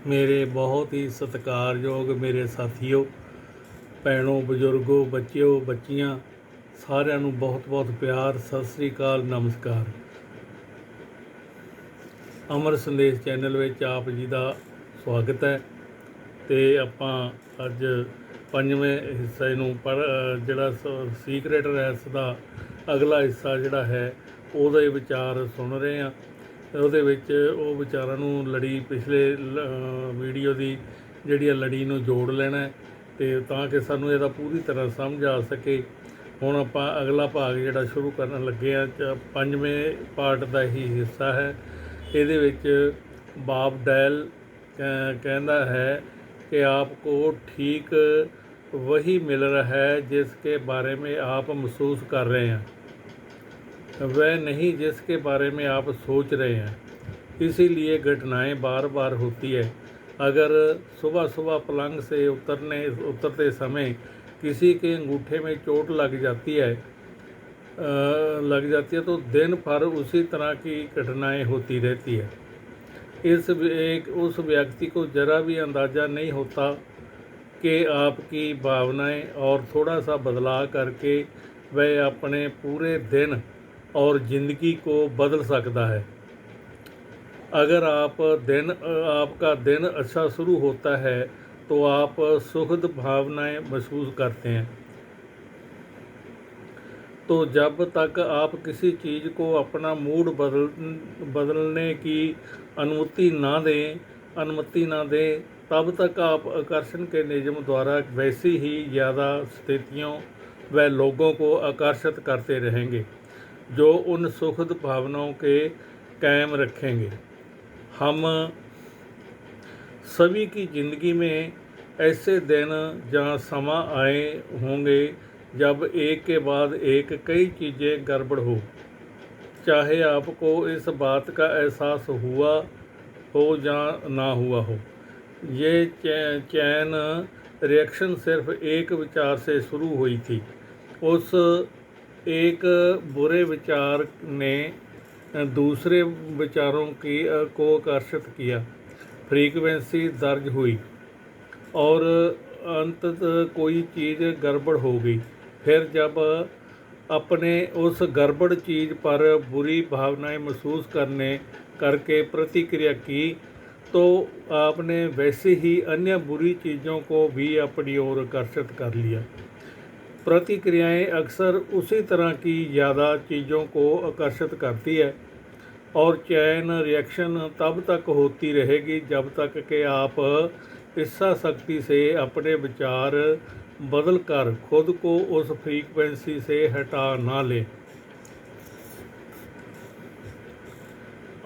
मेरे बहुत ही सत्कारयोग मेरे ਸਾਥੀਓ ਭੈਣੋ ਬਜ਼ੁਰਗੋ ਬੱਚਿਓ ਬੱਚੀਆਂ ਸਾਰਿਆਂ ਨੂੰ ਬਹੁਤ ਬਹੁਤ ਪਿਆਰ ਸਤਿ ਸ੍ਰੀ ਅਕਾਲ ਨਮਸਕਾਰ। ਅਮਰ ਸੰਦੇਸ਼ ਚੈਨਲ ਵਿੱਚ ਆਪ ਜੀ ਦਾ ਸਵਾਗਤ ਹੈ ਤੇ ਆਪਾਂ ਅੱਜ ਪੰਜਵੇਂ ਹਿੱਸੇ ਨੂੰ ਜਿਹੜਾ ਸੀਕ੍ਰੇਟ ਰੈਸ ਦਾ ਅਗਲਾ ਹਿੱਸਾ ਜਿਹੜਾ ਹੈ ਉਹਦੇ ਵਿਚਾਰ ਸੁਣ ਰਹੇ ਹਾਂ। ਉਹਦੇ ਵਿੱਚ ਉਹ ਵਿਚਾਰਾਂ ਨੂੰ ਲੜੀ ਪਿਛਲੇ ਵੀਡੀਓ ਦੀ ਜਿਹੜੀ ਲੜੀ ਨੂੰ ਜੋੜ ਲੈਣਾ ਤੇ ਤਾਂ ਕਿ ਸਾਨੂੰ ਇਹਦਾ ਪੂਰੀ ਤਰ੍ਹਾਂ ਸਮਝ ਆ ਸਕੇ। ਹੁਣ ਆਪਾਂ ਅਗਲਾ ਭਾਗ ਜਿਹੜਾ ਸ਼ੁਰੂ ਕਰਨ ਲੱਗੇ ਆ, ਪੰਜਵੇਂ ਪਾਰਟ ਦਾ ਹੀ ਹਿੱਸਾ ਹੈ। ਇਹਦੇ ਵਿੱਚ ਬਾਬ ਡੈਲ ਕਹਿੰਦਾ ਹੈ कि आपको ठीक वही मिल रहा है जिसके बारे में आप महसूस कर रहे हैं, वह नहीं जिसके बारे में आप सोच रहे हैं। इसीलिए घटनाएं बार बार होती है। अगर सुबह सुबह पलंग से उतरते समय किसी के अंगूठे में चोट लग जाती है तो दिन भर उसी तरह की घटनाएं होती रहती है। उस व्यक्ति को ज़रा भी अंदाज़ा नहीं होता कि आपकी भावनाएं और थोड़ा सा बदलाव करके वह अपने पूरे दिन और ज़िंदगी को बदल सकता है। अगर आपका दिन अच्छा शुरू होता है तो आप सुखद भावनाएं महसूस करते हैं। तो जब तक आप किसी चीज़ को अपना मूड बदलने की अनुमति ना दें तब तक आप आकर्षण के नियम द्वारा वैसी ही ज़्यादा स्थितियों व लोगों को आकर्षित करते रहेंगे जो उन सुखद भावनाओं के कायम रखेंगे। हम सभी की ज़िंदगी में ऐसे दिन जहाँ समा आए होंगे जब एक के बाद एक कई चीज़ें गड़बड़ हो, चाहे आपको इस बात का एहसास हुआ हो या ना हुआ हो। ये चैन रिएक्शन सिर्फ एक विचार से शुरू हुई थी। उस एक बुरे विचार ने दूसरे विचारों को आकर्षित किया, फ्रीक्वेंसी दर्ज हुई और अंततः कोई चीज़ गड़बड़ हो गई। फिर जब अपने उस गड़बड़ चीज़ पर बुरी भावनाएं महसूस करके प्रतिक्रिया की तो आपने वैसे ही अन्य बुरी चीज़ों को भी अपनी ओर आकर्षित कर लिया। प्रतिक्रियाएं अक्सर उसी तरह की ज़्यादा चीज़ों को आकर्षित करती है और चैन रिएक्शन तब तक होती रहेगी जब तक कि आप इच्छा शक्ति से अपने विचार बदल कर खुद को उस फ्रीक्वेंसी से हटा ना लें।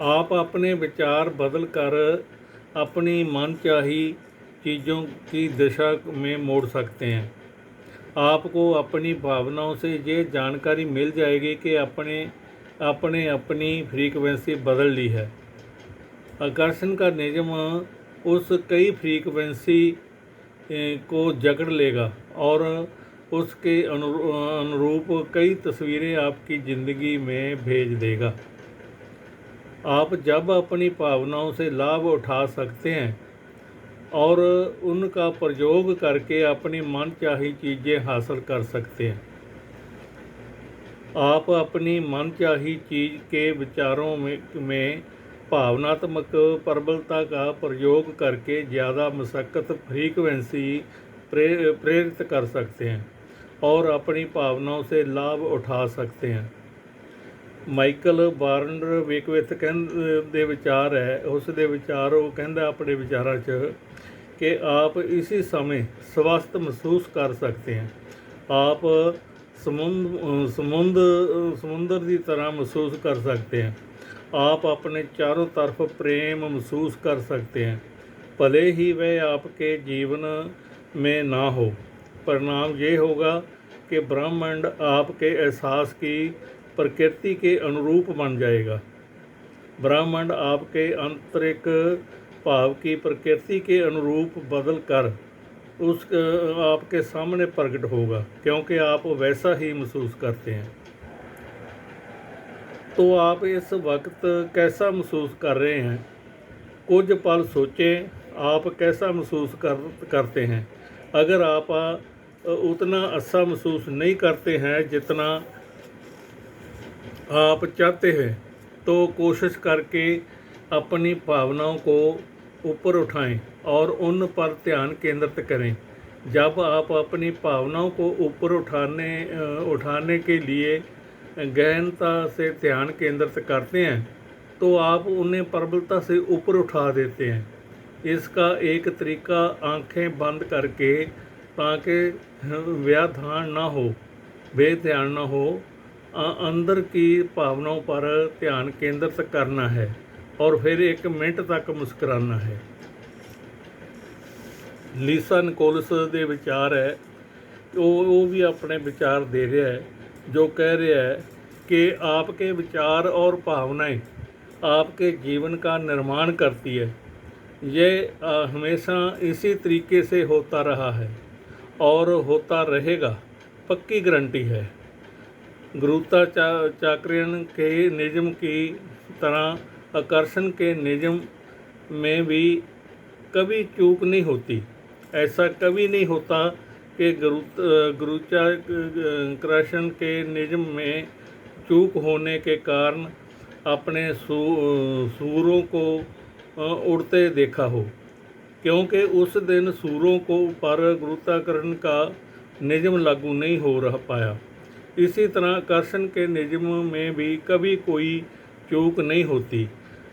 आप अपने विचार बदल कर अपनी मनचाही चीज़ों की दिशा में मोड़ सकते हैं। आपको अपनी भावनाओं से ये जानकारी मिल जाएगी कि आपने अपनी फ्रीक्वेंसी बदल ली है। आकर्षण का नियम उस कई फ्रीक्वेंसी को जकड़ लेगा और उसके अनुरूप कई तस्वीरें आपकी ज़िंदगी में भेज देगा। आप जब अपनी भावनाओं से लाभ उठा सकते हैं और उनका प्रयोग करके अपनी मनचाही चीज़ें हासिल कर सकते हैं। आप अपनी मनचाही चीज़ के विचारों में भावनात्मक प्रबलता का प्रयोग करके ज़्यादा मशक्क़त फ्रीक्वेंसी प्रेरित कर सकते हैं और अपनी भावनाओं से लाभ उठा सकते हैं। माइकल बार्नविक ਦੇ ਵਿਚਾਰ ਹੈ, ਉਸ ਦੇ ਵਿਚਾਰ ਉਹ ਕਹਿੰਦਾ ਆਪਣੇ ਵਿਚਾਰਾਂ 'ਚ कि आप इसी समय स्वस्थ महसूस कर सकते हैं। आप समुंदर की तरह महसूस कर सकते हैं। आप अपने चारों तरफ प्रेम महसूस कर सकते हैं, भले ही वह आपके जीवन में ना हो। परिणाम ये होगा कि ब्रह्मांड आपके एहसास की प्रकृति के अनुरूप बन जाएगा। ब्रह्मांड आपके आंतरिक भाव की प्रकृति के अनुरूप बदल कर आपके सामने प्रकट होगा, क्योंकि आप वैसा ही महसूस करते हैं। तो आप इस वक्त कैसा महसूस कर रहे हैं? कुछ पल सोचें आप कैसा महसूस करते हैं। अगर आप उतना अच्छा महसूस नहीं करते हैं जितना आप चाहते हैं, तो कोशिश करके अपनी भावनाओं को ऊपर उठाएं और उन पर ध्यान केंद्रित करें। जब आप अपनी भावनाओं को ऊपर उठाने के लिए गहनता से ध्यान केंद्रित करते हैं, तो आप उन्हें प्रबलता से ऊपर उठा देते हैं। इसका एक तरीका आंखें बंद करके, ताकि बेध्यान ना हो, अंदर की भावनाओं पर ध्यान केंद्रित करना है और फिर 1 मिनट तक मुस्कुराना है। लीसा निकोलस ਦੇ विचार है, वो भी अपने विचार दे रहा है, जो कह रहा है कि आपके विचार और भावनाएं आपके जीवन का निर्माण करती है। ये हमेशा इसी तरीके से होता रहा है और होता रहेगा, पक्की गारंटी है। गुरुत्वाकर्षण के नियम की तरह आकर्षण के नियम में भी कभी चूक नहीं होती। ऐसा कभी नहीं होता कि गुरुत्वाकर्षण के नियम में चूक होने के कारण अपने सूरों को उड़ते देखा हो, क्योंकि उस दिन सूरों को पर गुरुत्वाकर्षण का नियम लागू नहीं हो रह पाया। इसी तरह आकर्षण के नियम में भी कभी कोई चूक नहीं होती।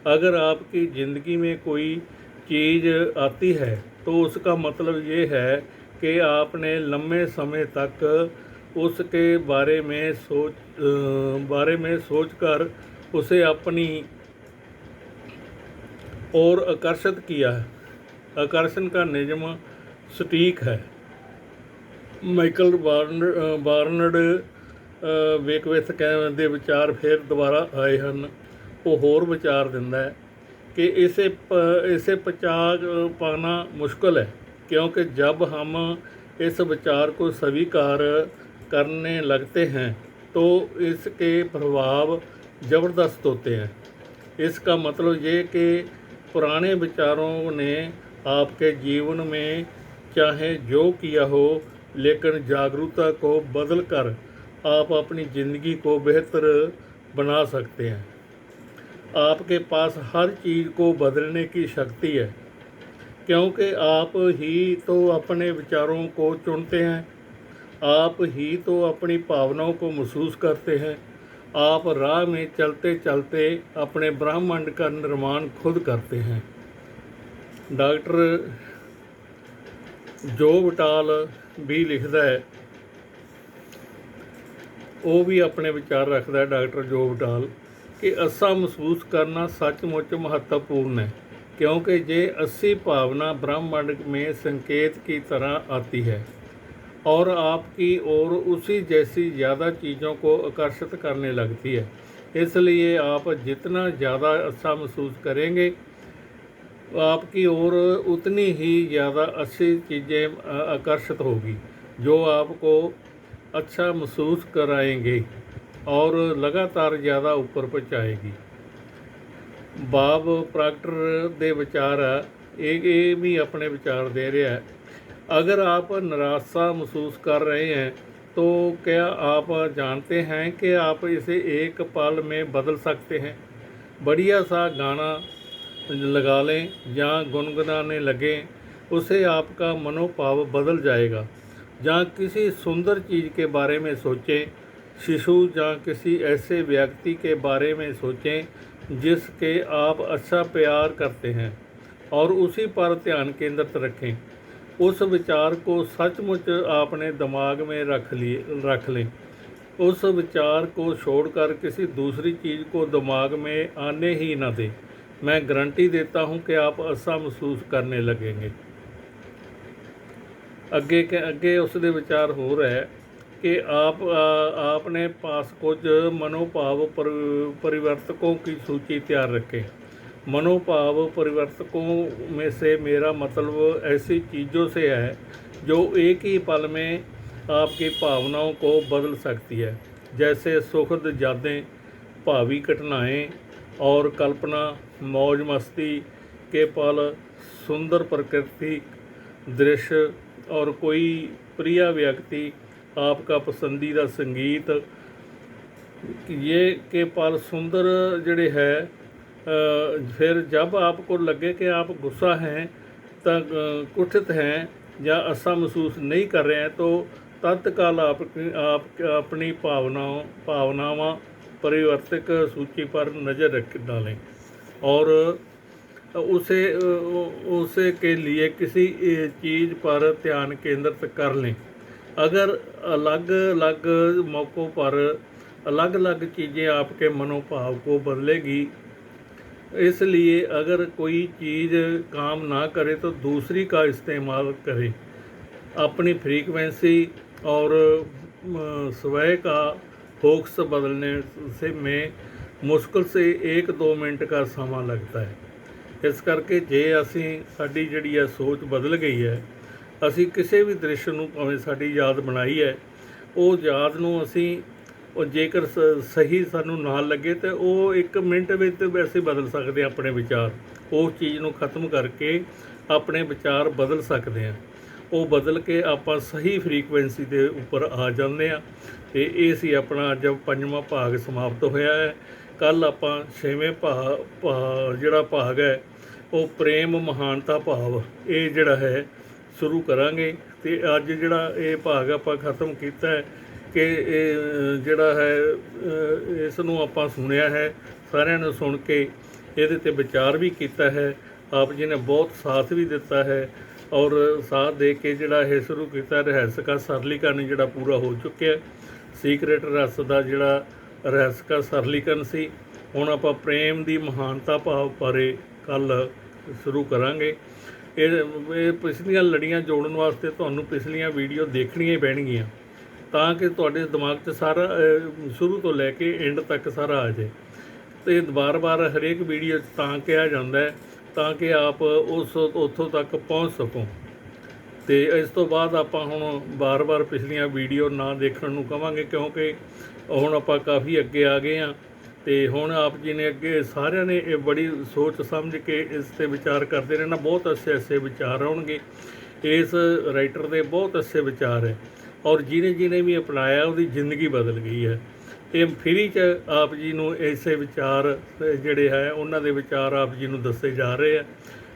अगर आपकी ज़िंदगी में कोई चीज़ आती है, तो उसका मतलब ये है कि आपने लंबे समय तक उसके बारे में सोचकर उसे अपनी ओर आकर्षित किया है। आकर्षण का नियम सटीक है। ਮਾਈਕਲ ਬਾਰਨਡ ਵੇਕਵਿਥ ਦੇ ਵਿਚਾਰ ਫਿਰ ਦੁਬਾਰਾ ਆਏ ਹਨ। ਉਹ ਹੋਰ ਵਿਚਾਰ ਦਿੰਦਾ ਹੈ कि इसे पचा पाना मुश्किल है, क्योंकि जब हम इस विचार को स्वीकार करने लगते हैं तो इसके प्रभाव ज़बरदस्त होते हैं। इसका मतलब ये कि पुराने विचारों ने आपके जीवन में चाहे जो किया हो, लेकिन जागरूकता को बदल कर आप अपनी ज़िंदगी को बेहतर बना सकते हैं। आपके पास हर चीज़ को बदलने की शक्ति है, क्योंकि आप ही तो अपने विचारों को चुनते हैं, आप ही तो अपनी भावनाओं को महसूस करते हैं। आप राह में चलते चलते अपने ब्रह्मांड का निर्माण खुद करते हैं। डॉक्टर जो विटाल भी लिखता है, वो भी अपने विचार रखता है, डॉक्टर जो विटाल, कि असा महसूस करना सचमुच महत्वपूर्ण है, क्योंकि ये अस्सी भावना ब्रह्मांड में संकेत की तरह आती है और आपकी ओर उसी जैसी ज़्यादा चीज़ों को आकर्षित करने लगती है। इसलिए आप जितना ज़्यादा अच्छा महसूस करेंगे, आपकी ओर उतनी ही ज़्यादा अच्छी चीज़ें आकर्षित होगी, जो आपको अच्छा महसूस कराएंगे और लगातार ज़्यादा ऊपर पहुँचाएगी। बॉब प्रॉक्टर दे विचार ये भी अपने विचार दे रहा है। अगर आप निराशा महसूस कर रहे हैं, तो क्या आप जानते हैं कि आप इसे एक पल में बदल सकते हैं। बढ़िया सा गाना लगा लें या गुनगुनाने लगें, उसे आपका मनोभाव बदल जाएगा। या किसी सुंदर चीज़ के बारे में सोचें, शिशु या किसी ऐसे व्यक्ति के बारे में सोचें जिसके आप अच्छा प्यार करते हैं और उसी पर ध्यान केंद्रित रखें। उस विचार को सचमुच अपने दिमाग में रख लें। उस विचार को छोड़कर किसी दूसरी चीज़ को दिमाग में आने ही ना दें। मैं गारंटी देता हूं कि आप अच्छा महसूस करने लगेंगे। अगे उसके विचार हो रहा है कि आपने पास कुछ मनोभाव परिवर्तकों की सूची तैयार रखें। मनोभाव परिवर्तकों में से मेरा मतलब ऐसी चीज़ों से है जो एक ही पल में आपकी भावनाओं को बदल सकती है, जैसे सुखद यादें, भावी घटनाएं और कल्पना, मौज मस्ती के पल, सुंदर प्रकृति दृश्य और कोई प्रिय व्यक्ति, आपका पसंदीदा संगीत, ये के पल सुंदर जड़े है। फिर जब आपको लगे कि आप गुस्सा हैं, कुठित हैं या ऐसा महसूस नहीं कर रहे हैं, तो तत्काल आप अपनी भावनावां परिवर्तक सूची पर नज़र रख डालें और उसे के लिए किसी चीज़ पर ध्यान केंद्रित कर लें। अगर अलग अलग मौक़ों पर अलग अलग चीज़ें आपके मनोभाव को बदलेगी, इसलिए अगर कोई चीज़ काम ना करे तो दूसरी का इस्तेमाल करें। अपनी फ्रीक्वेंसी और स्वय का फोकस बदलने से में मुश्किल से 1-2 मिनट का समा लगता है। इस करके जे असी साडी जिहड़ी है सोच बदल गई है, असी किसी भी दृश्य नूं भावें साडी याद बनाई है, वो याद नूं असी जेकर सही सानू ना लगे तो वो 1 मिनट में वैसे बदल सकते अपने विचार। उस चीज़ नूं खत्म करके अपने विचार बदल सकते हैं। वो बदल के आप सही फ्रीकुएंसी के उपर आ जाते हैं। तो ये सी अपना अज 5वां भाग समाप्त होया है। कल आप 6वें जिहड़ा भाग है वो प्रेम महानता भाव ये जिहड़ा है शुरू करांगे। तो अज जिहड़ा ये भाग आपां खत्म कीता है कि जिहड़ा है इसनूं आपां सुनिया है, सारिਆਂ ने सुन के ਇਹਦੇ ਤੇ विचार भी किया है। आप जी ने बहुत साथ भी दिता है और साथ दे के जिहड़ा ये शुरू किया रहस का सरलीकरण जिहड़ा पूरा हो चुकिया। सीक्रेट रस का जिहड़ा रहस का सरलीकरण सी, हुण आपां प्रेम की महानता भाव बारे कल शुरू करांगे। ये पिछलियां लड़ियां जोड़न वास्ते तुहानूं पिछलियां वीडियो देखणियां ही पैणगीਆਂ ਤਾਂ कि तुहाडे दिमाग 'ਚ सारा शुरू तो लैके एंड तक सारा आ जाए। तो बार बार हरेक वीडियो तां कहा जाता है ताकि आप उस उत्थों तक पहुँच सको। तो इस तो बाद आप हुण बार बार पिछलियां वीडियो ना देखण नूं कहांगे, क्योंकि हुण आपां काफ़ी अगे आ गए हाँ। तो हुण आप जी ने अगे सारिਆਂ ने ये बड़ी सोच समझ के इस ते विचार करते रहना। बहुत अच्छे अच्छे विचार आउणगे। इस राइटर के बहुत अच्छे विचार है और जिन्हें भी अपनाया उसकी जिंदगी बदल गई है। ये फ्री च आप जी नूं ऐसे विचार जिहड़े है उन्हां दे विचार आप जी नूं दसे जा रहे हैं।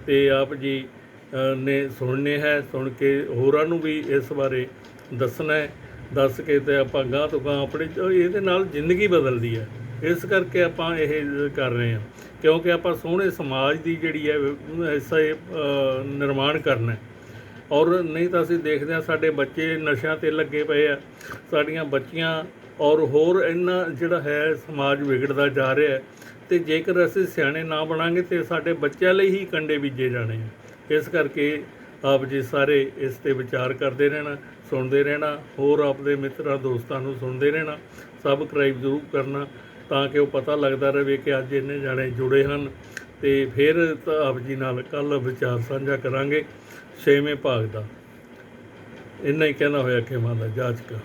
तो आप जी ने सुनने हैं, सुन के होरां नूं भी इस बारे दसना है। दस के तो आपां गांह तो गांह अपनी इहदे नाल जिंदगी बदलदी है। इस करके आपां इह कर रहे हैं, क्योंकि आपां सोहणे समाज की जिहड़ी है ऐसा निर्माण करना है। और नहीं तो असीं देखते हैं साडे बच्चे नशिਆਂ ते लगे पे आ, साडियां बच्चियां और होर इन्ना जिहड़ा है समाज विगड़दा जा रहा है। तो जेकर असीं सियाणे ना बनांगे तो साडे बच्चों लई ही कंडे बीजे जाने हैं। इस करके आप जी सारे इस ते विचार करते रहना, सुनते रहना, होर आपदे मित्रां दोस्तां नूं सुनते रहना, सबसक्राइब जरूर करना ताकि वो पता लगता रहे कि अज इन्ने जाने जुड़े हैं। तो फिर आप जी नाल कल विचार साझा करांगे 6वें भाग का। इन्ना ही कहना होया खेमां दा जाचका।